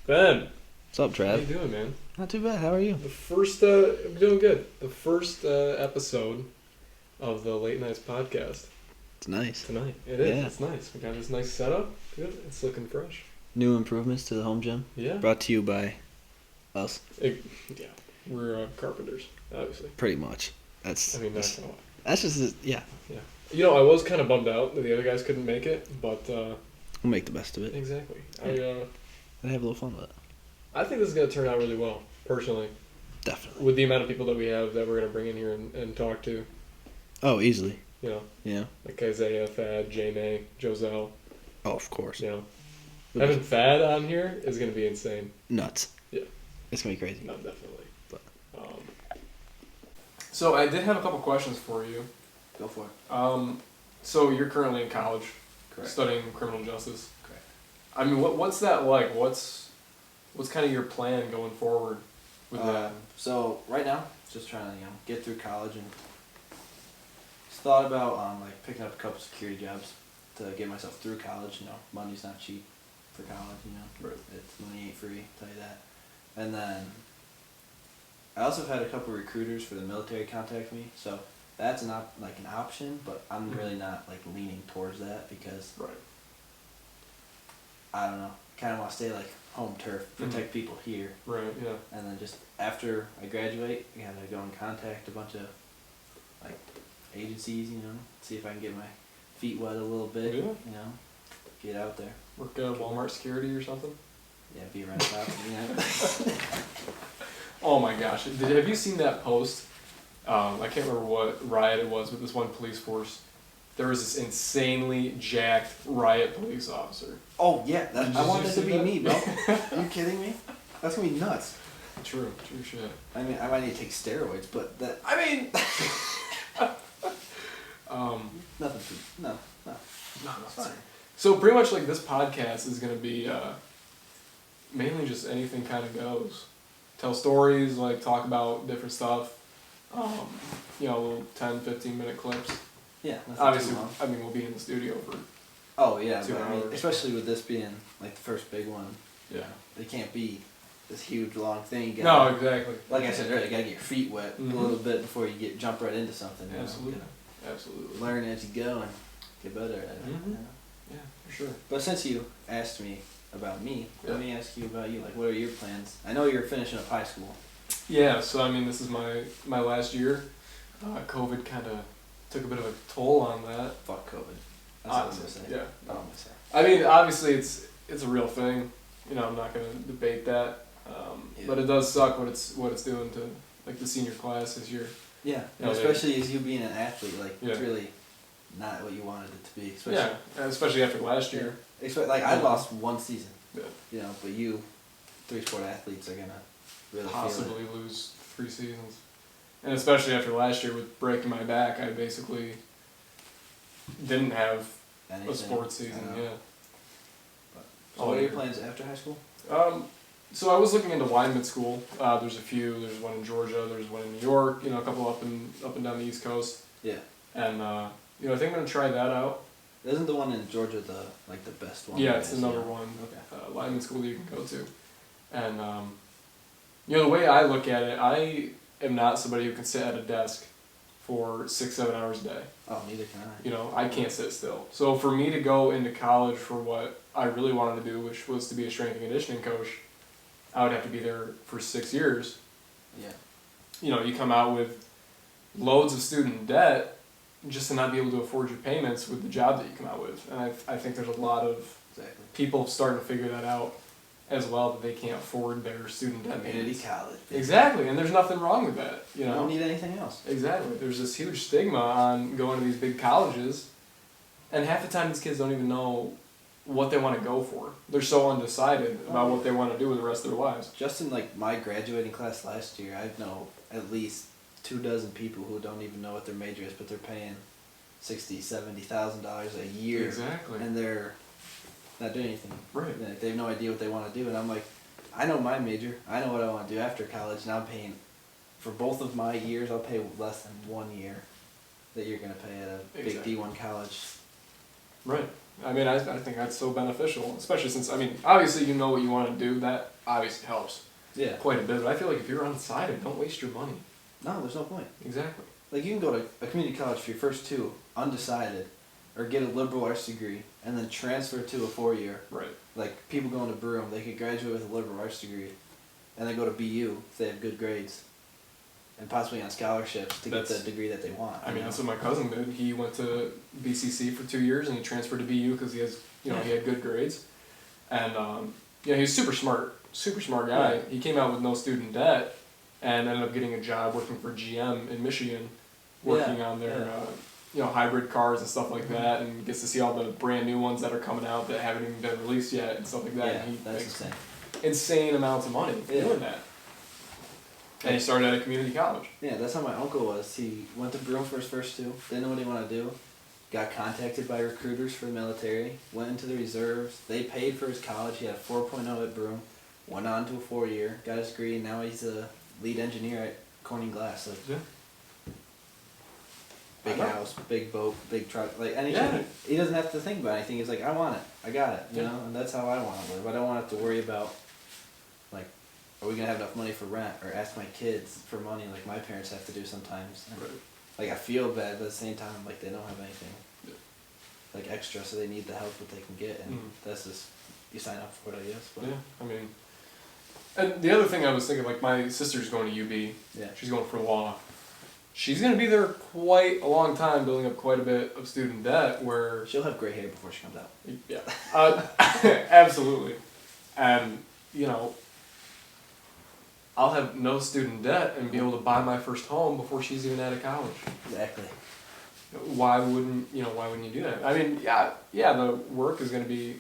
Ben, What's up, how you Trav? doing, man? Not too bad. How are you? I'm doing good. The first episode of the Late Nights podcast It's nice. tonight. It is. Yeah. It's nice. We got this nice setup. Good. It's looking fresh. New improvements to the home gym. Yeah. Brought to you by us. Yeah. We're carpenters, obviously. Pretty much. That's I mean, not gonna lie. that's just yeah. Yeah. You know, I was kind of bummed out that the other guys couldn't make it, but We'll make the best of it. exactly. And have a little fun with it. I think this is gonna turn out really well, personally, Definitely. with the amount of people that we have that we're gonna bring in here and talk to. Oh, easily. You know, Yeah. like Isaiah, Thad, J-May, Joselle. Oh, of course. You know, having Thad on here is going to be insane. Nuts. Yeah. It's gonna be crazy. No, definitely. But- So I did have a couple questions for you. Go for it. So you're currently in college, Correct. studying criminal justice. Correct. I mean, what's that like? What's kind of your plan going forward with that? So right now, just trying to get through college and just thought about like picking up a couple security jobs to get myself through college. Money's not cheap for college. Right. It's money ain't free. Tell you that. And then I also have had a couple recruiters for the military contact me. So that's an option, but I'm really not like leaning towards that because Right. I don't know. Kind of want to stay like home turf, protect people here. Right. Yeah. And then just after I graduate, I gotta go and contact a bunch of like agencies, see if I can get my feet wet a little bit, Yeah. get out there. Work Walmart security or something. Yeah, be around top. Oh my gosh! Have you seen that post? I can't remember what riot it was, but this one police force. There was this insanely jacked riot police officer. Oh yeah, Did I you want that to see be that? me, bro. Are you kidding me? That's gonna be nuts. True shit. I mean, I might need to take steroids, but that I mean, nothing. No. no, It's fine. So pretty much like this podcast is gonna be mainly just anything kind of goes. Tell stories, like talk about different stuff. Little 10, 15-minute clips. Yeah. Nothing Obviously, too long. I mean, we'll be in the studio for Oh yeah, 2 but I mean, hours. especially with this being like the first big one, yeah. it can't be this huge long thing. You No, gotta- exactly. Like I said earlier, you gotta get your feet wet Mhm. a little bit before you jump right into something. Absolutely. You Absolutely. learn as you go and get better at it. Mhm. Yeah, for sure. But since you asked me about me, Yeah. let me ask you about you. Like, what are your plans? I know you're finishing up high school. Yeah, so I mean, this is my last year. COVID kind of took a bit of a toll on that. Fuck COVID. That's all I'm gonna say. Yeah. That's all I'm gonna say. I mean, obviously it's a real thing. I'm not gonna debate that. Yeah. But it does suck what it's doing to like the senior class this year. Yeah, You know, especially as you being an athlete, like Yeah. it's really not what you wanted it to be. Especially, Yeah, and especially after last year. Like I Yeah. lost one season. Yeah. But you, 3-sport athletes are gonna really Possibly lose 3 seasons. And especially after last year with breaking my back, I basically didn't have feel it. a sports season. Yeah. So what are your plans after high school? So I was looking into lineman school. There's a few. There's one in Georgia. There's one in New York. A couple up and down the East Coast. Yeah. And I think I'm gonna try that out. Isn't the one in Georgia the best one? Yeah, it's the Yes, number yeah. one Okay. lineman school that you can go to. And the way I look at it, I am not somebody who can sit at a desk for 6-7 hours a day. Oh, neither can I. I can't sit still. So for me to go into college for what I really wanted to do, which was to be a strength and conditioning coach, I would have to be there for 6 years. Yeah. You come out with loads of student debt just to not be able to afford your payments with the job that you come out with. And I think there's a lot of Exactly. people starting to figure that out as well, that they can't afford their student debt Community payments. college. Exactly, and there's nothing wrong with that. You don't need anything else. Exactly. There's this huge stigma on going to these big colleges, and half the time these kids don't even know what they want to go for. They're so undecided about what they want to do with the rest of their lives. Just in like my graduating class last year, I know at least 24 people who don't even know what their major is, but they're paying $60,000-$70,000 a year, Exactly. and they're not doing anything. Right. Like, they have no idea what they want to do, and I'm like, I know my major, I know what I want to do after college, and I'm paying for both of my years. I'll pay less than 1 year that you're gonna pay at a Exactly. big D1 college. Right. I mean, I think that's so beneficial, especially since, I mean, obviously you know what you want to do. That obviously helps Yeah. quite a bit. But I feel like if you're undecided, don't waste your money. No, there's no point. Exactly. Like, you can go to a community college for your first two, undecided, or get a liberal arts degree, and then transfer to a 4-year. Right. Like, people going to Broome, they could graduate with a liberal arts degree, and then go to BU if they have good grades, and possibly on scholarships to get the degree that they want. I mean, that's what my cousin did. He went to BCC for 2 years, and he transferred to BU because he has, he had good grades, and he's super smart guy. Yeah. He came out with no student debt, and ended up getting a job working for GM in Michigan, working on their hybrid cars and stuff like that, and gets to see all the brand new ones that are coming out that haven't even been released yet and stuff like that. Yeah, and he that's makes insane. insane amounts of money doing that. And he started at a community college. Yeah, that's how my uncle was. He went to Broome for his first two, didn't know what he wanted to do, got contacted by recruiters for the military, went into the reserves, they paid for his college, he had a 4.0 at Broome, went on to a 4-year, got his degree, and now he's a lead engineer at Corning Glass. Like, Yeah. big house, big boat, big truck, like anything. He doesn't have to think about anything. He's like, I want it, I got it, you know, and that's how I want to live. I don't want to have to worry about, like, are we gonna have enough money for rent, or ask my kids for money like my parents have to do sometimes. And, like, I feel bad, but at the same time, like, they don't have anything like extra, so they need the help that they can get, and that's just, you sign up for it, I guess. But. Yeah, I mean, and the other thing I was thinking, like, my sister's going to UB. Yeah. She's going for law. She's going to be there quite a long time, building up quite a bit of student debt, where... She'll have gray hair before she comes out. Yeah. Absolutely. And, I'll have no student debt and be able to buy my first home before she's even out of college. Exactly. Why wouldn't you do that? I mean, yeah, the work is going to be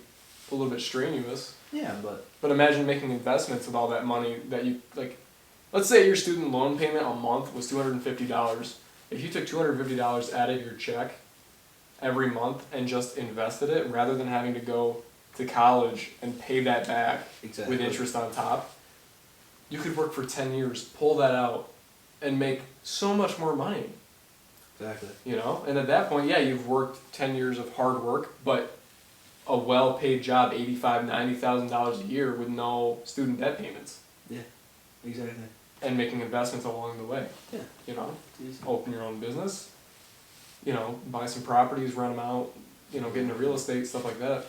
a little bit strenuous. Yeah, But imagine making investments with all that money that you, like, let's say your student loan payment a month was $250. If you took $250 out of your check every month and just invested it, rather than having to go to college and pay that back with interest on top, you could work for 10 years, pull that out, and make so much more money. Exactly. And at that point, you've worked 10 years of hard work, but a well-paid job, $85,000, $90,000 a year with no student debt payments. Yeah, exactly. And making investments along the way. Yeah. Open your own business, buy some properties, rent them out, get into real estate, stuff like that.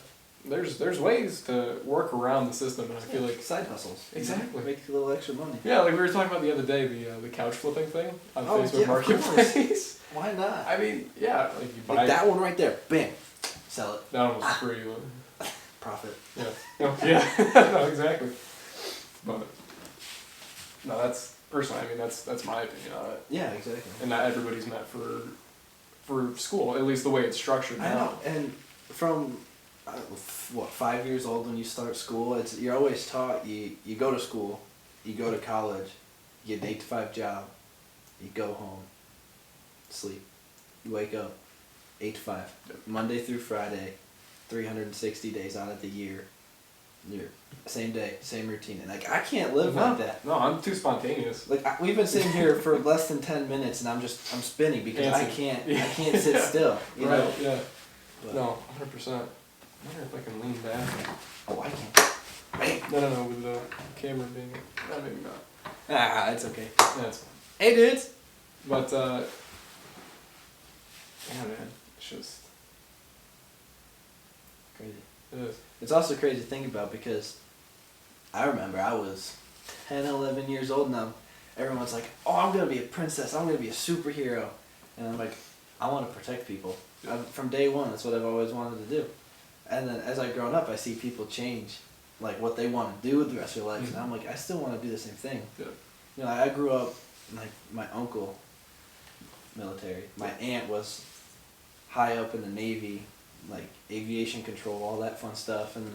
There's ways to work around the system, and I feel like... Side hustles. Exactly. Make a little extra money. Yeah, like we were talking about the other day, the couch flipping thing on Facebook Marketplace. Why not? I mean, yeah, like you buy... Like that one right there, bam, sell it. That one was free. Profit. Yeah. No, exactly. But, no, that's, personally, I mean, that's my opinion on it. Yeah, exactly. And not everybody's meant for school, at least the way it's structured now. I know, and from... 5 years old when you start school, you're always taught you go to school, you go to college, you get an 8 to 5 job, you go home, sleep, you wake up, 8 to 5, Monday through Friday, 360 days out of the year, you're same day, same routine, and like I can't live like that. No, I'm too spontaneous. Like we've been sitting here for less than 10 minutes, and I'm spinning because I can't sit still. You know? Yeah. But, no, 100%. I wonder if I can lean back. Oh, I can't. No, with the camera being... No, maybe not. Ah, it's okay. Yeah, it's fine. Hey, dudes! But, yeah, man, it's just... Crazy. It is. It's also crazy to think about because I remember I was 10, 11 years old now. Everyone's like, oh, I'm going to be a princess. I'm going to be a superhero. And I'm like, I want to protect people. From day one, that's what I've always wanted to do. And then as I've grown up, I see people change, like what they want to do with the rest of their lives, and I'm like, I still want to do the same thing. Yeah. I grew up, like my uncle, military. My aunt was high up in the Navy, like aviation control, all that fun stuff, and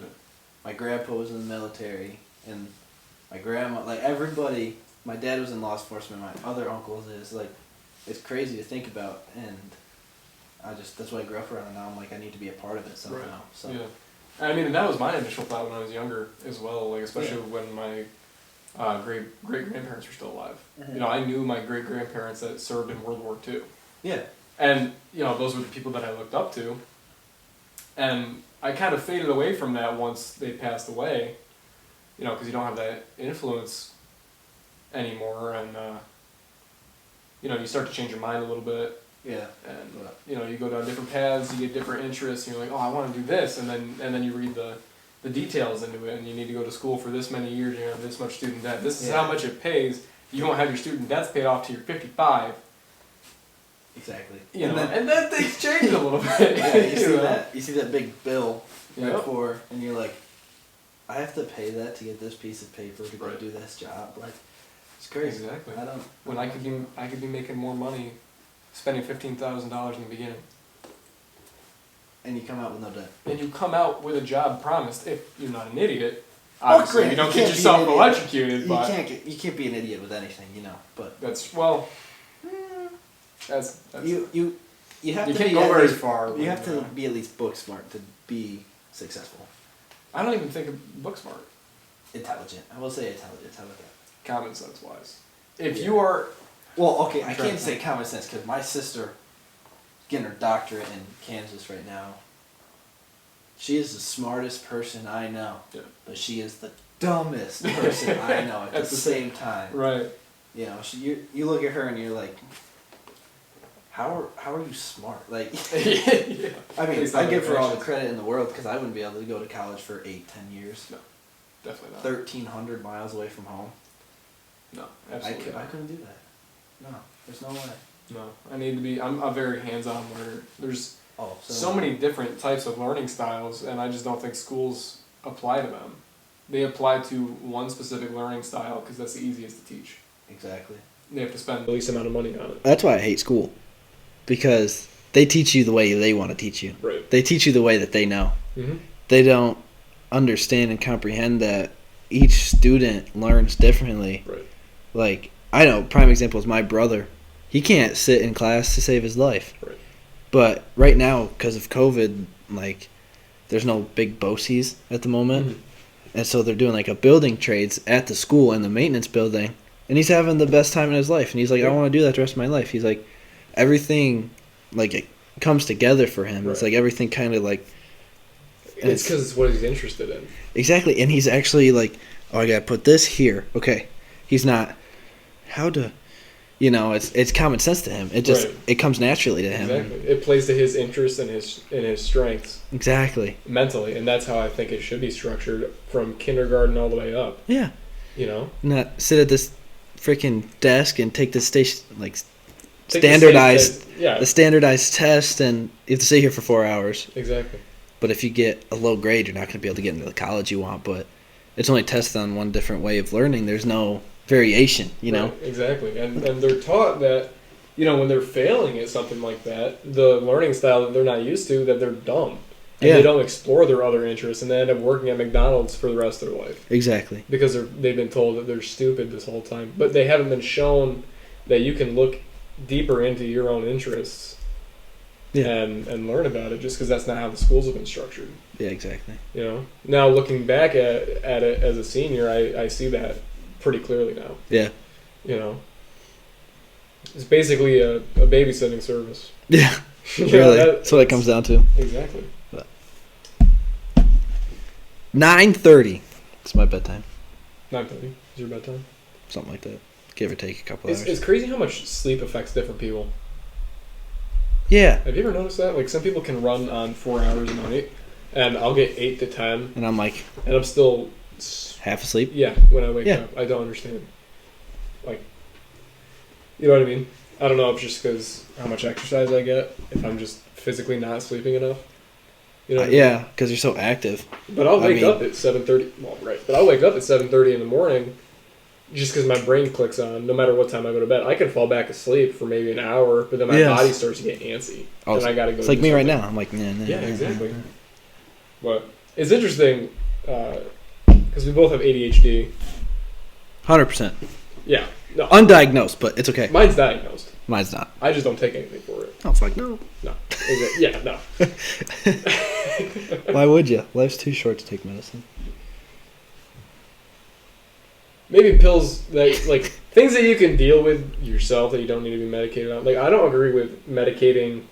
my grandpa was in the military, and my grandma, like everybody. My dad was in law enforcement. My other uncles is like, it's crazy to think about, and. That's what I grew up around, and now I'm like, I need to be a part of it somehow. Right. So. Yeah. I mean, that was my initial thought when I was younger as well, like especially when my great-grandparents were still alive. Mm-hmm. I knew my great-grandparents that served in World War II. Yeah. And, those were the people that I looked up to. And I kind of faded away from that once they passed away, you know, because you don't have that influence anymore, and you know, you start to change your mind a little bit. Yeah. And you know, you go down different paths, you get different interests, and you're like, oh, I want to do this, and then you read the details into it, and you need to go to school for this many years, you have this much student debt, this is how much it pays, you won't have your student debts paid off till you're 55. Exactly. You know, and then things change a little bit. Yeah, you see that big bill right Yep. before, and you're like, I have to pay that to get this piece of paper to go do this job. Like, it's crazy. Exactly. I don't. When I could be making more money, spending $15,000 in the beginning. And you come out with no debt. And you come out with a job promised if you're not an idiot. Oh, Obviously, great. you don't You get can't be yourself an idiot. electrocuted, You but you can't be an idiot with anything, you know. But that's that's you have you to can't be go at very least, far. You have to be at least book smart to be successful. I don't even think of book smart. Intelligent. I will say intelligent. How about that? Common sense wise. If you are Well, okay, I I'm trying can't to say think. common sense because my sister, getting her doctorate in Kansas right now. She is the smartest person I know, Yeah. but she is the dumbest person I know at the same time. right. You know, you look at her and you're like, how are you smart? Like, Yeah. I mean, It's not I give her all the patience. credit in the world because I wouldn't be able to go to college for 8-10 years. No, definitely not. 1,300 miles away from home. No, I absolutely not. couldn't do that. No, there's no way. No, I need to be. I'm a very hands-on learner. There's Oh, so many different types of learning styles, and I just don't think schools apply to them. They apply to one specific learning style because that's the easiest to teach. Exactly. They have to spend the least amount of money on it. That's why I hate school, because they teach you the way they want to teach you. Right. They teach you the way that they know. Mm-hmm. They don't understand and comprehend that each student learns differently. Right. Like, I know, prime example is my brother. He can't sit in class to save his life. Right. But right now, because of COVID, like, there's no big BOCES at the moment. Mm-hmm. And so they're doing, like, a building trades at the school in the maintenance building. And he's having the best time in his life. And he's like, I want to do that the rest of my life. He's like, everything, like, it comes together for him. Right. It's like everything kind of, like... It's because it's what he's interested in. Exactly. And he's actually like, oh, I got to put this here. Okay. He's not, how to... You know, it's common sense to him. It just It comes naturally to him. Exactly. It plays to his interests and his strengths. Exactly. Mentally, and that's how I think it should be structured from kindergarten all the way up. Yeah. You know, Not sit at this freaking desk and take the station like Take standardized the the standardized test, and you have to sit here for 4 hours. Exactly. But if you get a low grade, you're not going to be able to get into the college you want. But it's only tested on one different way of learning. There's no variation, you know. Right, exactly, and they're taught that, you know, when they're failing at something like that, the learning style that they're not used to, that they're dumb, and they don't explore their other interests, and they end up working at McDonald's for the rest of their life. Exactly. Because they've been told that they're stupid this whole time, but they haven't been shown that you can look deeper into your own interests. Yeah. And learn about it, just because that's not how the schools have been structured. Yeah, exactly. You know, now looking back at it as a senior, I see that pretty clearly now. Yeah. You know, it's basically a babysitting service. Yeah. You Really, know, that's what it comes down to. Exactly. 9:30. It's my bedtime. 9:30 is your bedtime. Something like that. Give or take a couple It's hours. crazy how much sleep affects different people. Yeah. Have you ever noticed that? Like, some people can run on 4 hours a night, and I'll get 8 to 10, And I'm like and I'm still half asleep. yeah when I wake Yeah. up. I don't understand. Like, you know what I mean? I don't know if it's just because how much exercise I get, if I'm just physically not sleeping enough. You know what I mean? Yeah, because you're so active. But I'll wake mean- up at 7:30. Well, right. But I'll wake up at 7:30 in the morning, just because my brain clicks on. No matter what time I go to bed, I can fall back asleep for maybe an hour, but then my Yes. body starts to get antsy, Oh, and I gotta go. It's like do me right something. now. I'm like, nah. Yeah, exactly. But it's interesting because we both have ADHD. 100%. Yeah. No. Undiagnosed, but it's okay. Mine's diagnosed. Mine's not. I just don't take anything for it. Oh, fuck no. No. Yeah. No. Why would you? Life's too short to take medicine. Maybe pills that, like, things that you can deal with yourself that you don't need to be medicated on. Like, I don't agree with medicating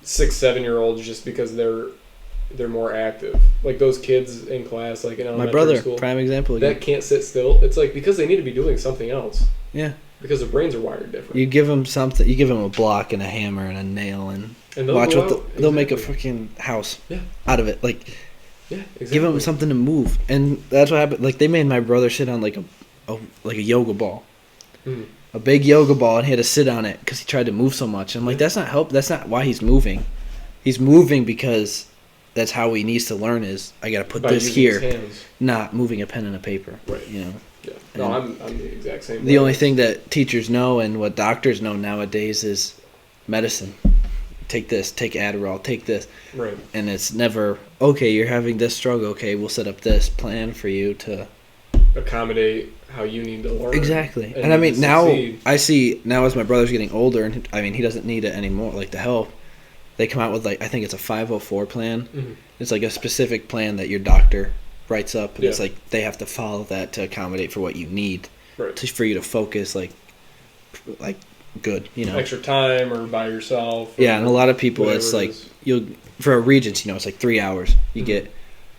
6-7-year-olds just because they're they're more active. Like those kids in class, like in My elementary brother, school, prime example. Again. that can't sit still. It's like because they need to be doing something else. Yeah. Because their brains are wired different. You give them something. You give them a block and a hammer and a nail and they'll watch go what out. they'll make a Exactly. freaking house Yeah. out of it. Like Yeah, exactly. give them something to move, and that's what happened. Like they made my brother sit on like a yoga ball, a big yoga ball, and he had to sit on it because he tried to move so much. I'm like, that's not help. That's not why he's moving. He's moving because that's how he needs to learn. Is I got to put By this using his here, hands. not moving a pen and a paper. Right. You know. Yeah. No, I'm the exact same. The way. only thing that teachers know and what doctors know nowadays is medicine. Take this, take Adderall, take this. Right. And it's never, okay, you're having this struggle, okay, we'll set up this plan for you to... accommodate how you need to learn. Exactly. And I need mean, to now, succeed. I see, now as my brother's getting older, and I mean, he doesn't need it anymore, like the help, they come out with like, I think it's a 504 plan. Mm-hmm. It's like a specific plan that your doctor writes up, and it's Yeah. like they have to follow that to accommodate for what you need, Right. for you to focus, like good, you know. Extra time or by yourself. Or Yeah, and a lot of people, whatever it's it like is. you'll for a regents, you know, it's like 3 hours. You Mhm.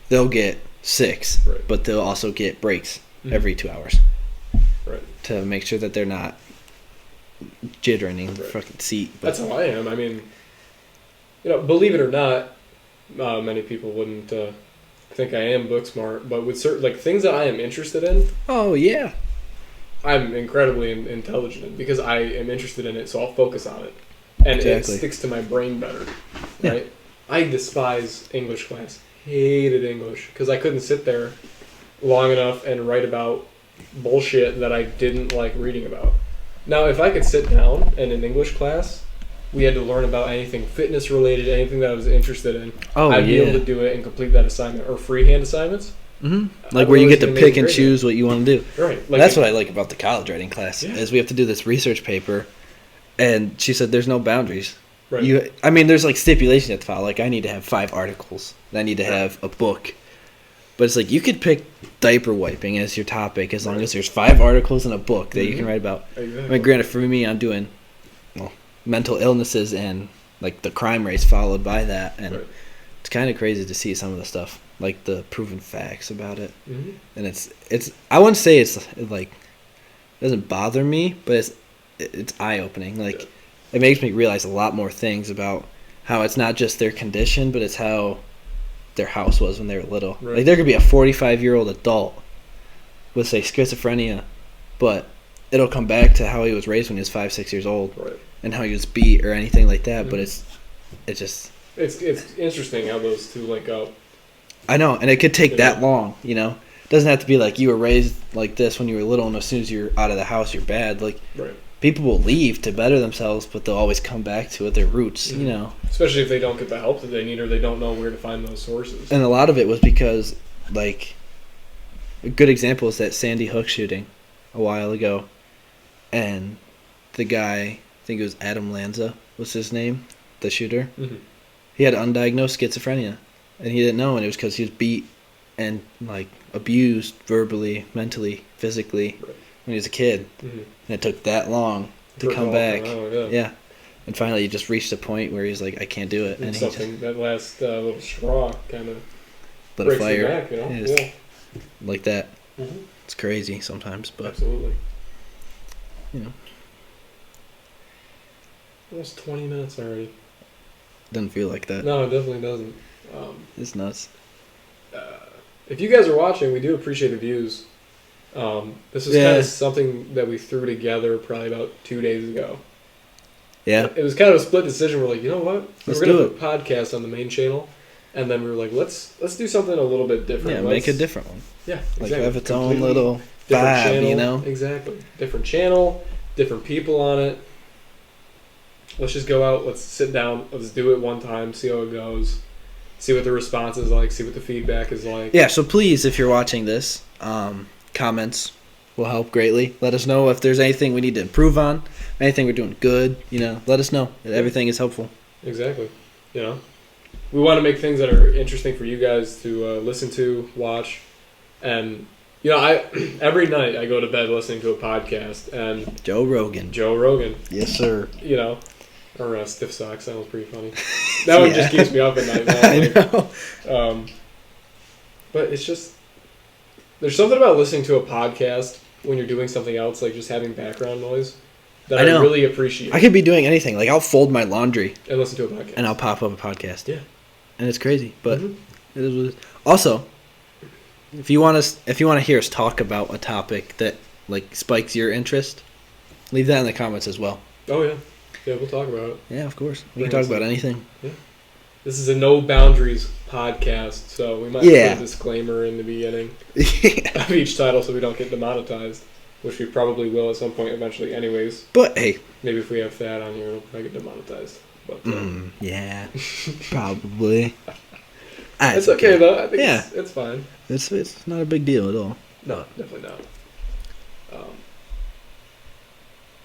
they'll get 6, Right. but they'll also get breaks Mhm. every 2 hours Right. to make sure that they're not jittering in the Right. fucking seat. But That's how I am. I mean, believe it or not, many people wouldn't think I am book smart, but with certain like things that I am interested in, oh yeah, I'm incredibly intelligent in because I am interested in it, so I'll focus on it, and Exactly. it sticks to my brain better. Yeah. Right? I despise English class. Hated English because I couldn't sit there long enough and write about bullshit that I didn't like reading about. Now, if I could sit down and in English class, we had to learn about anything fitness related, anything that I was interested in, oh I'd be yeah. able to do it and complete that assignment or freehand assignments. Mm-hmm. I Like where you was get to an pick amazing and grader. choose what you want to do. Right. That's what I like about the college writing class Yeah. is we have to do this research paper, and she said there's no boundaries. Right. I mean, there's like stipulations at the file. Like I need to have 5 articles. I need to Right. have a book. But it's like you could pick diaper wiping as your topic as long Right. as there's 5 articles in a book that you can Mhm. write about. Exactly. I mean, granted, for me, I'm doing mental illnesses and like the crime rates followed by that, and Right. it's kind of crazy to see some of the stuff, like the proven facts about it. Mhm. And it's I wouldn't say it's like it doesn't bother me, but it's eye opening. Like Yeah. it makes me realize a lot more things about how it's not just their condition, but it's how their house was when they were little. Right. Like there could be a 45-year-old adult with say schizophrenia, but it'll come back to how he was raised when he was 5-6 years old Right. and how he was beat or anything like that. But Mhm. it's just It's interesting how those two link up. I know, and it could take Yeah. that long, you know. It doesn't have to be like you were raised like this when you were little, and as soon as you're out of the house, you're bad. Like Right. people will leave to better themselves, but they'll always come back to it, their roots, Mhm. you know. Especially if they don't get the help that they need or they don't know where to find those sources. And a lot of it was because, like, a good example is that Sandy Hook shooting a while ago, and the guy, I think it was Adam Lanza, was his name, the shooter. Mm-hmm. He had undiagnosed schizophrenia, and he didn't know, and it was because he was beat and like abused verbally, mentally, physically Right. when he was a kid, Mm-hmm. and it took that long to come back. Yeah. Yeah, and finally he just reached a point where he's like, I can't do it, and And he just something that last little straw kind of lit a breaks fire the back, you know? Yeah, just Yeah. like that. Mm-hmm. It's crazy sometimes, but Absolutely. you know, Almost 20 minutes already. doesn't feel like that. No, it definitely doesn't. It's nuts. If you guys are watching, we do appreciate the views. This is Yeah. kind of something that we threw together probably about 2 days ago. Yeah, It was kind of a split decision. We're like, you know what? Let's We're going do to put a podcast on the main channel. And then we were like, let's do something a little bit different. yeah, Let's- make a different one. Yeah, Like exactly. have its own Completely little different vibe, channel, you know. Exactly. Different channel, different people on it. Let's just go out. Let's sit down. Let's do it one time. See how it goes. See what the response is like. See what the feedback is like. Yeah, so please, if you're watching this, comments will help greatly. Let us know if there's anything we need to improve on, anything we're doing good. You know, let us know. Everything is helpful. Exactly. You know, we want to make things that are interesting for you guys to listen to, watch, and you know, I every night I go to bed listening to a podcast and Joe Rogan. Joe Rogan. Yes, sir. You know, Or stiff socks. That was pretty funny. That one just keeps me up at night. Man. I know. But it's just... There's something about listening to a podcast when you're doing something else, like just having background noise, that I really appreciate. I could be doing anything. Like, I'll fold my laundry. And listen to a podcast. And I'll pop up a podcast. Yeah. And it's crazy. But it is what it is. Also, if you want to hear us talk about a topic that, like, spikes your interest, leave that in the comments as well. Oh, yeah. Yeah, we'll talk about it. Yeah, of course. We can talk about anything. Yeah. This is a no boundaries podcast, so we might put a disclaimer in the beginning of each title so we don't get demonetized, which we probably will at some point eventually anyways. But, hey. Maybe if we have Thad on here, we'll probably get demonetized. But, yeah, probably. It's okay, though. I think it's fine. It's not a big deal at all. No, definitely not.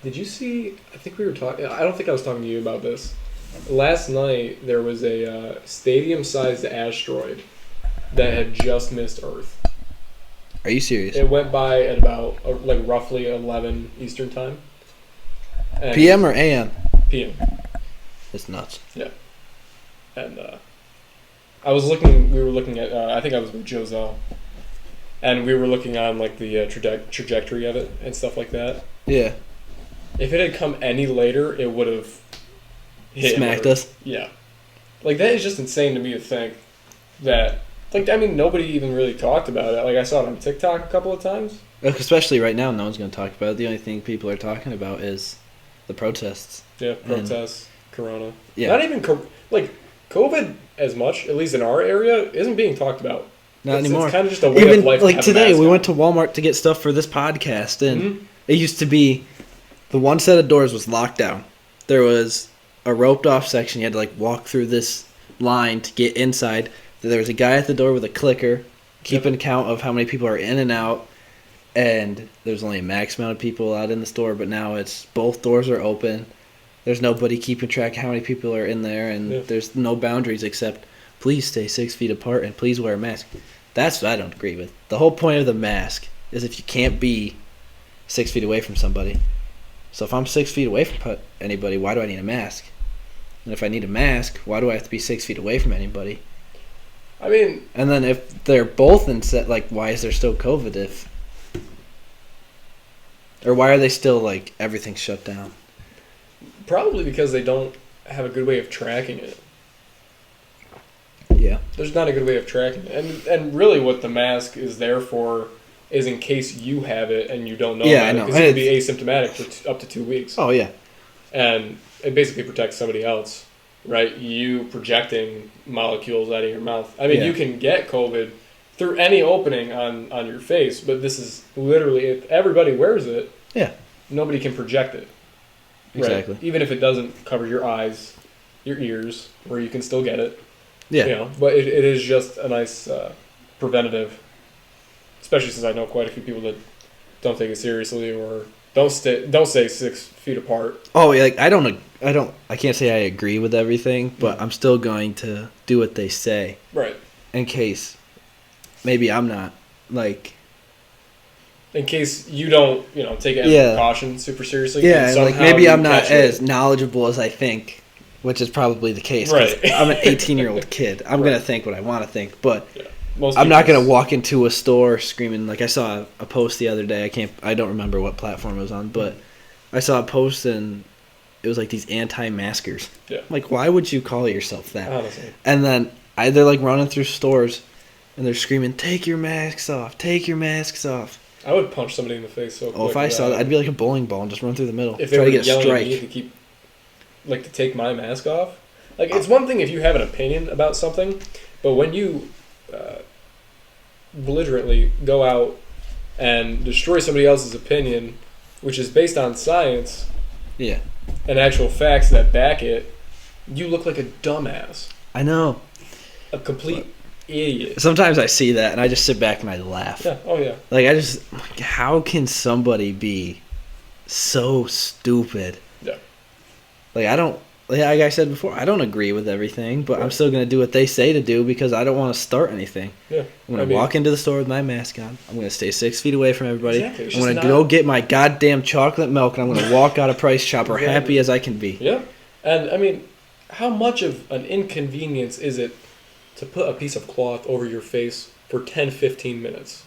Did you see, I think we were talking, I don't think I was talking to you about this. Last night, there was a stadium-sized asteroid that had just missed Earth. Are you serious? It went by at about, roughly 11 Eastern Time. And PM or AM? PM. It's nuts. Yeah. And we were looking at, I think I was with Joselle, and we were looking on, like, the trajectory of it and stuff like that. Yeah. If it had come any later, it would have smacked us. Yeah. Like, that is just insane to me to think that, like, I mean, nobody even really talked about it. Like, I saw it on TikTok a couple of times. Especially right now, no one's going to talk about it. The only thing people are talking about is the protests. Yeah, protests, Corona. Yeah. Not even, COVID as much, at least in our area, isn't being talked about. Not anymore. It's kind of just a way of life. Like, today, we went to Walmart to get stuff for this podcast, and it used to be the one set of doors was locked down. There was a roped off section. You had to, like, walk through this line to get inside. There was a guy at the door with a clicker keeping count of how many people are in and out. And there's only a max amount of people out in the store, but now it's both doors are open. There's nobody keeping track of how many people are in there, and there's no boundaries except please stay 6 feet apart and please wear a mask. That's what I don't agree with. The whole point of the mask is if you can't be 6 feet away from somebody. So if I'm 6 feet away from anybody, why do I need a mask? And if I need a mask, why do I have to be 6 feet away from anybody? I mean... And then if they're both in set, like, why is there still COVID if... Or why are they still, like, everything's shut down? Probably because they don't have a good way of tracking it. Yeah. There's not a good way of tracking it. And really what the mask is there for is in case you have it and you don't know about it. Because it could be asymptomatic for up to 2 weeks. Oh, yeah. And it basically protects somebody else, right? You projecting molecules out of your mouth. I mean, you can get COVID through any opening on your face, but this is literally, if everybody wears it, nobody can project it. Exactly. Right? Even if it doesn't cover your eyes, your ears, where you can still get it. Yeah. You know, but it is just a nice preventative, especially since I know quite a few people that don't take it seriously or don't stay 6 feet apart. Oh, like I can't say I agree with everything, but I'm still going to do what they say. Right. In case maybe I'm not, like... In case you don't, take any precaution super seriously. Yeah, like maybe I'm not as knowledgeable as I think, which is probably the case. Right. I'm an 18-year-old kid. I'm going to think what I want to think, but I'm not going to walk into a store screaming. Like I saw a post the other day. I don't remember what platform it was on, but I saw a post and it was like these anti-maskers. Yeah. Like, why would you call yourself that? Honestly. And then they're like running through stores and they're screaming, "Take your masks off! Take your masks off!" I would punch somebody in the face so quick. Oh, if I saw that, I'd be like a bowling ball and just run through the middle. If they were yelling at me to take my mask off. Like, it's one thing if you have an opinion about something, but when you belligerently go out and destroy somebody else's opinion, which is based on science and actual facts that back it, you look like a dumbass. I know. A complete idiot. Sometimes I see that and I just sit back and I laugh. Yeah. Oh, yeah. Like, how can somebody be so stupid? Yeah. Like, like I said before, I don't agree with everything, but I'm still going to do what they say to do because I don't want to start anything. Yeah. I'm going to walk into the store with my mask on. I'm going to stay 6 feet away from everybody. Exactly. I'm going to go get my goddamn chocolate milk and I'm going to walk out of Price Chopper happy as I can be. Yeah. And I mean, how much of an inconvenience is it to put a piece of cloth over your face for 10, 15 minutes?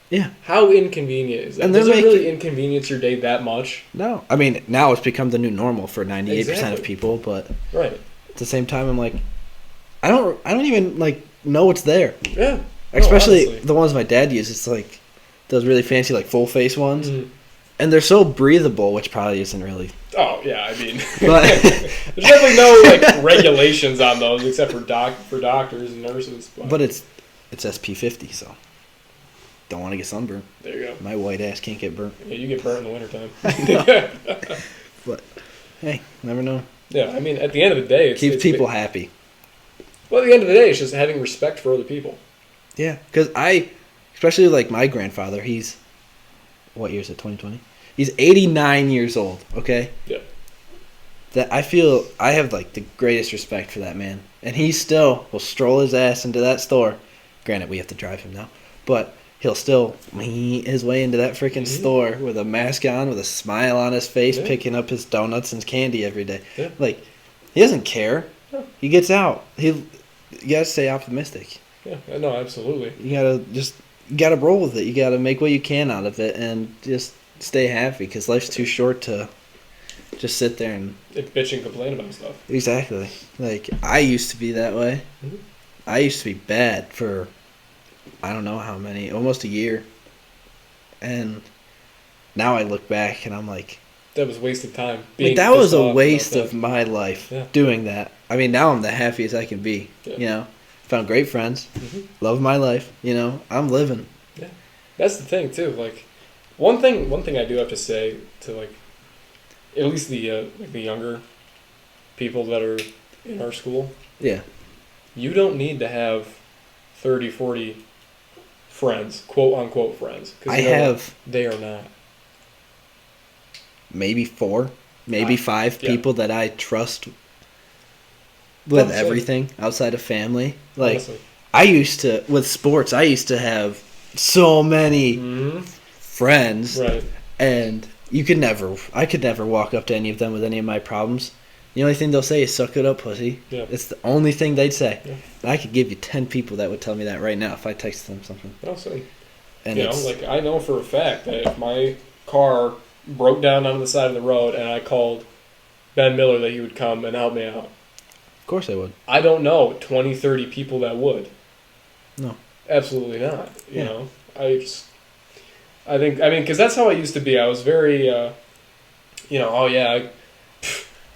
Yeah. How inconvenient is that? And Does it they're really inconvenience your day that much? No. I mean, now it's become the new normal for 98% of Exactly. people, but Right. at the same time, I'm like, I don't even, like, know it's there. Yeah. No, Especially honestly. the ones my dad uses, it's like those really fancy, like, full-face ones. Mhm. And they're so breathable, which probably isn't really... Oh, yeah, I mean, But there's definitely no, like, regulations on those except for doctors and nurses. but it's SP50, so don't want to get sunburned. There you go. My white ass can't get burnt. Yeah, you get burnt in the wintertime. But hey, never know. Yeah, I mean, at the end of the day, Keeps people happy. Well, at the end of the day, it's just having respect for other people. Yeah, because especially like my grandfather, he's, what year is it, 2020? He's 89 years old, okay? Yeah. That I feel I have like the greatest respect for that man. And he still will stroll his ass into that store. Granted, we have to drive him now. But he'll still lean his way into that freaking store with a mask on, with a smile on his face, picking up his donuts and candy every day. Yeah. Like, he doesn't care. No. He gets out. You gotta stay optimistic. Yeah, no, absolutely. You gotta roll with it. You gotta make what you can out of it and just stay happy, because life's too short to just sit there and... Bitch and complain about stuff. Exactly. Like, I used to be that way. Mhm. I used to be bad for, I don't know how many, almost a year. And now I look back and I'm like... That was wasted time. Like, that was a waste of my life, Yeah. doing that. I mean, now I'm the happiest I can be, Yeah. you know? Found great friends, love my life, you know? I'm living. Yeah, that's the thing too. Like, one thing I do have to say to, like, at least the younger people that are in our school. Yeah. You don't need to have 30, 40 friends, quote unquote friends. 'Cause I you know what? have They are not. maybe 4, maybe 5 yeah. people that I trust with Honestly. everything outside of family. Like, Honestly. I used to, with sports, I used to have so many friends, Right. and I could never walk up to any of them with any of my problems. The only thing they'll say is, suck it up, pussy. Yeah. It's the only thing they'd say. Yeah. And I could give you 10 people that would tell me that right now if I texted them something. Also, And you know, it's, like, I know for a fact that if my car broke down on the side of the road and I called Ben Miller, that he would come and help me out. of course I would. I don't know 20, 30 people that would. No. Absolutely not. You Yeah. know, I mean, because that's how I used to be. I was very, you know, oh yeah,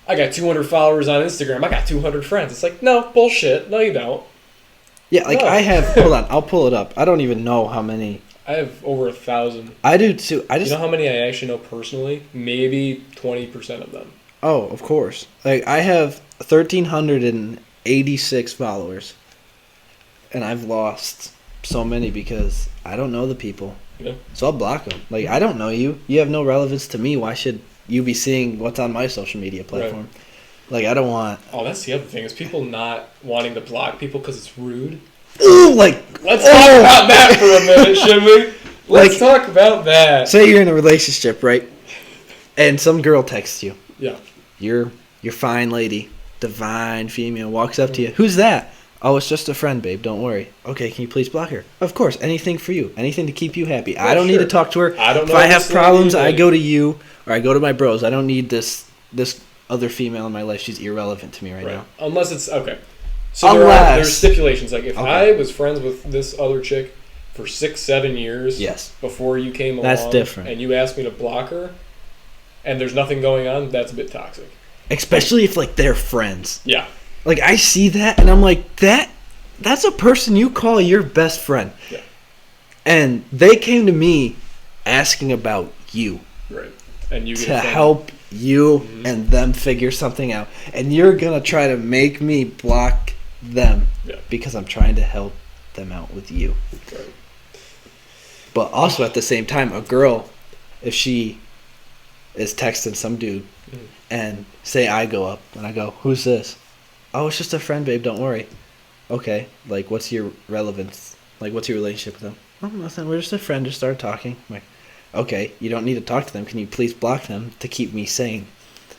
I got 200 followers on Instagram. I got 200 friends. It's like, no, bullshit. No, you don't. Yeah, like No. I have, hold on, I'll pull it up. I don't even know how many. I have over 1,000. I do too. I You just, know how many I actually know personally? Maybe 20% of them. oh, of course. Like, I have 1,386 followers. And I've lost so many because I don't know the people. Yeah. So I'll block them. Like, I don't know you. You have no relevance to me. Why should you be seeing what's on my social media platform? Like, I don't want... Oh, that's the other thing, is people not wanting to block people because it's rude. Ooh, like... Let's talk about that for a minute, should we? Let's Like- talk about that. Say you're in a relationship, right? And some girl texts you. Yeah. You're fine lady. Divine female. Walks up to you. Who's that? Oh, it's just a friend, babe. Don't worry. Okay, can you please block her? Of course. Anything for you. Anything to keep you happy. I don't need to talk to her. I don't know If I this have problems, lady, I like- go to you or I go to my bros. I don't need this other female in my life. She's irrelevant to me right now. Unless it's okay. So Unless- there's stipulations. Like, if Okay. I was friends with this other chick for 6-7 years, Yes. before you came along, That's different. and you asked me to block her, and there's nothing going on, that's a bit toxic. Especially if, like, they're friends. Yeah. Like, I see that and I'm like, that's a person you call your best friend. Yeah. And they came to me asking about you. Right. And you get To offended. help you and them figure something out. And you're going to try to make me block them Yeah. because I'm trying to help them out with you. Right. But also at the same time, a girl, if she is texting some dude and say I go up and I go, who's this? Oh, it's just a friend, babe, don't worry. Okay, like, what's your relevance? Like, what's your relationship with them? Oh, nothing, we're just a friend, just started talking. I'm like, okay, you don't need to talk to them. Can you please block them to keep me sane?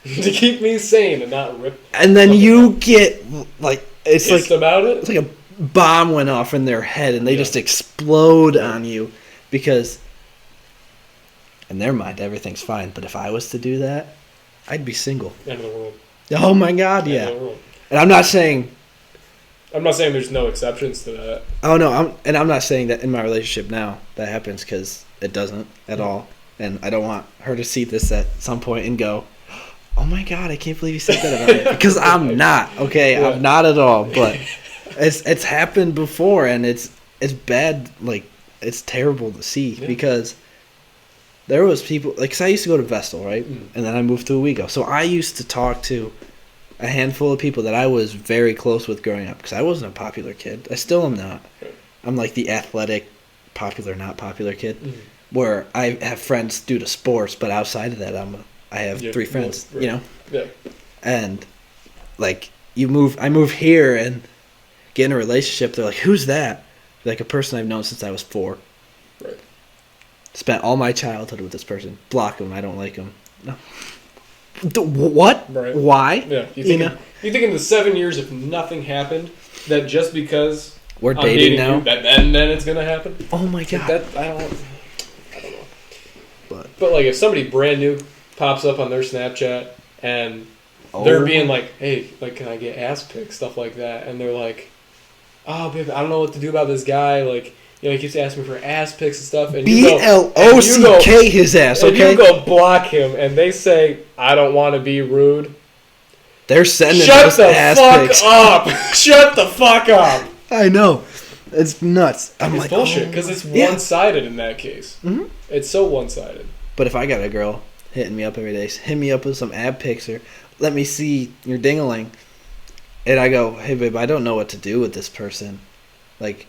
to keep me sane and not rip. And then something you out. get like it's Pissed like about it's it. like a bomb went off in their head and they Yeah. just explode on you because in their mind everything's fine. But if I was to do that, I'd be single. End of the world. Oh my God, End yeah. of the world. And I'm not saying there's no exceptions to that. oh no, I'm not saying that in my relationship now that happens because it doesn't at all. And I don't want her to see this at some point and go, oh my God, I can't believe you said that about me. Because I'm not, okay? Yeah. I'm not at all. But it's happened before, and it's bad. Like, it's terrible to see Yeah. because there was people, like, 'cause I used to go to Vestal, right? Mm. And then I moved to Owego. So I used to talk to a handful of people that I was very close with growing up because I wasn't a popular kid. I still am not. Right. I'm like the athletic, popular, not popular kid. Mm. Where I have friends due to sports, but outside of that, I have Yeah, 3 friends, right. you know, Yeah. and like I move here and get in a relationship. They're like, "Who's that?" Like a person I've known since I was 4. Right. Spent all my childhood with this person. Block him. I don't like him. No. What? Right. Why? Yeah. You know? You think in the 7 years, if nothing happened, that just because We're I'm dating now. you, that then it's gonna happen? Oh my Like God. that I don't know. But Like if somebody brand new pops up on their Snapchat and oh, they're being like, "Hey, like, can I get ass pics?" stuff like that, and they're like, "Oh, babe, I don't know what to do about this guy. Like, you know, he keeps asking me for ass pics and stuff." And BLOCK his ass. and Okay. you go block him, and they say, "I don't want to be rude." They're sending Shut those the ass fuck pics. up! Shut the fuck up! I know. It's nuts. I'm It's like, bullshit oh. because it's Yeah. one-sided in that case. Mhm. It's so one-sided. But if I got a girl hitting me up every day, hit me up with some ab pics or let me see your dingaling, and I go, hey babe, I don't know what to do with this person, like,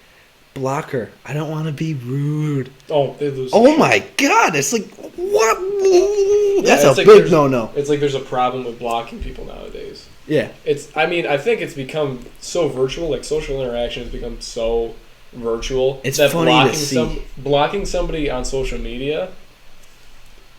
block her. I don't want to be rude. Oh, they lose. Oh my God, it's like what? That's it's a like big there's- no. It's like there's a problem with blocking people nowadays. Yeah, I think it's become so virtual. Like social interaction has become so virtual. It's that funny to see. blocking somebody on social media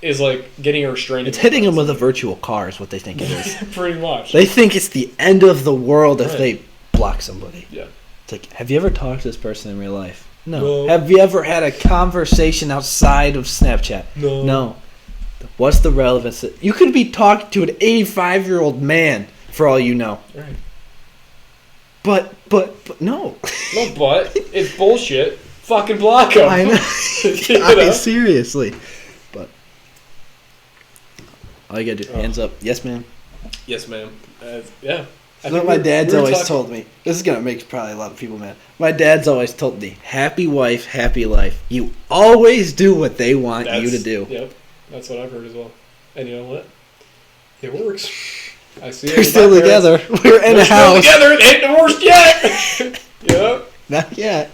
is like getting a restraining. it's hitting them with a virtual car is what they think it is. Pretty much. They think it's the end of the world if Right. they block somebody. Yeah. It's like, have you ever talked to this person in real life? No. No. Have you ever had a conversation outside of Snapchat? No. No. What's the relevance? You could be talking to an 85-year-old man for all you know. Right. But no. No, but it's bullshit. Fucking block them. I know. You know? Seriously. But all you gotta do, Oh. hands up. Yes, ma'am. Yes, ma'am. Yeah. That's what my dad's always told me. This is gonna make probably a lot of people mad. My dad's always told me, happy wife, happy life. You always do what they want you to do. Yep. That's what I've heard as well. And you know what? It works. I see it. They're with still my parents. together. We're in They're a still house. together. They ain't divorced yet. You know? Not yet.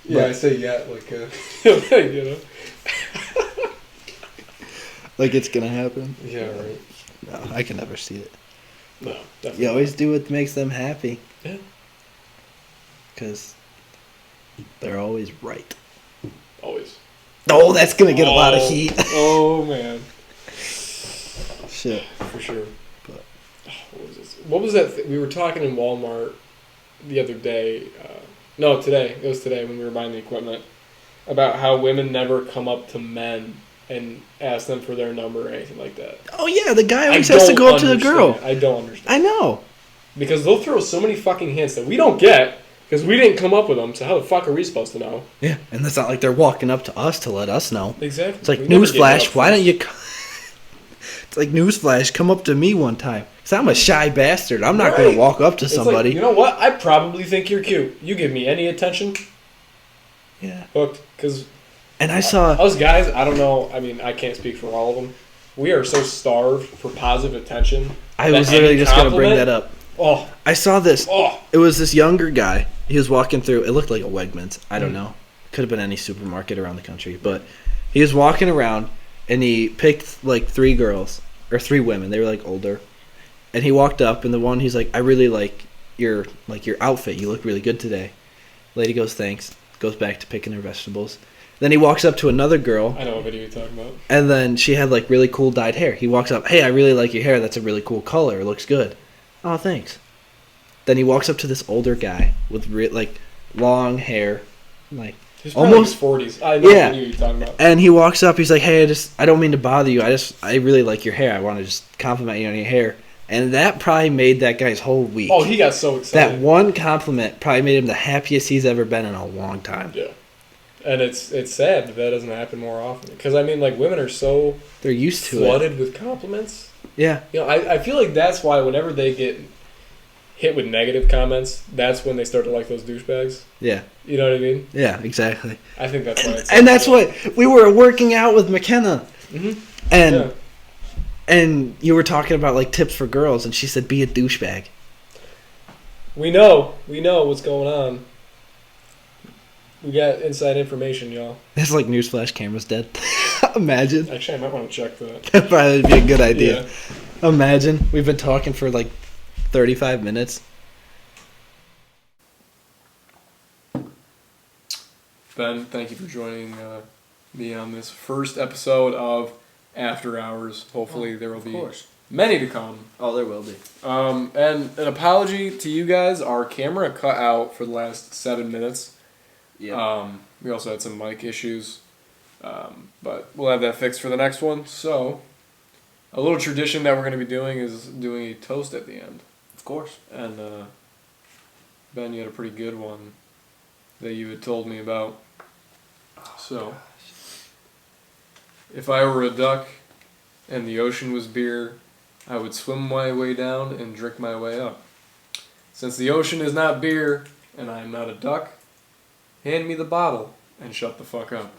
Yeah, But- I say yet like you know. Like it's gonna happen. Yeah, right. No, I can never see it. No, definitely. You always do what makes them happy. Yeah. Because they're always right. Always. Oh, that's gonna get a lot of heat. Oh man, Shit. for sure. But- What was this? What was that? We were talking in Walmart the other day. No, today. It was today when we were buying the equipment about how women never come up to men and ask them for their number or anything like that. Oh yeah, the guy I always has to don't go up to the understand. girl. I don't understand. I know. Because they'll throw so many fucking hints that we don't get because we didn't come up with them. So how the fuck are we supposed to know? Yeah, and it's not like they're walking up to us to let us know. Exactly. It's like, We never get it newsflash, up why first. don't you... It's like, newsflash, come up to me one time. Because I'm a shy bastard. I'm not going Right. to walk up to It's like, somebody. you know what? I probably think you're cute. You give me any attention, Yeah. hooked. Because And I saw... us guys, I don't know. I mean, I can't speak for all of them. We are so starved for positive attention. I that was literally any just going to bring compliment- that up. Oh, I saw this. oh. It was this younger guy. He was walking through. It looked like a Wegmans. I don't know. Could have been any supermarket around the country. But he was walking around, and he picked like 3 girls or 3 women. They were like older, and he walked up, and the one he's like, "I really like your outfit. You look really good today." Lady goes, "Thanks." Goes back to picking her vegetables. Then he walks up to another girl, I know what video you're talking about. and then she had like really cool dyed hair. He walks up, hey, I really like your hair. That's a really cool color. It looks good. Oh, thanks. Then he walks up to this older guy with like long hair, like He's probably almost in his 40s. I know Yeah. what video you're talking about. And he walks up. He's like, "Hey, I don't mean to bother you. I really like your hair. I want to just compliment you on your hair." And that probably made that guy's whole week. Oh, he got so excited. That one compliment probably made him the happiest he's ever been in a long time. Yeah. And it's sad that doesn't happen more often. Because, I mean, like, women are so They're used to flooded with compliments. Yeah. You know, I feel like that's why whenever they get hit with negative comments, that's when they start to like those douchebags. Yeah. You know what I mean? Yeah, exactly. I think that's why it's And that's what we were working out with McKenna. Mm-hmm. And Yeah. and you were talking about like tips for girls, and she said, "Be a douchebag." We know what's going on. We got inside information, y'all. It's like newsflash, camera's dead. Imagine. Actually, I might want to check that. That'd probably be a good idea. Yeah. Imagine we've been talking for like 35 minutes. Ben, thank you for joining me on this first episode of After Hours. Hopefully there will be many to come. Oh, there will be. And an apology to you guys. Our camera cut out for the last 7 minutes. Yeah. We also had some mic issues. But we'll have that fixed for the next one. So, a little tradition that we're going to be doing is doing a toast at the end. Of course. And Ben, you had a pretty good one that you had told me about. So, if I were a duck and the ocean was beer, I would swim my way down and drink my way up. Since the ocean is not beer and I am not a duck, hand me the bottle and shut the fuck up.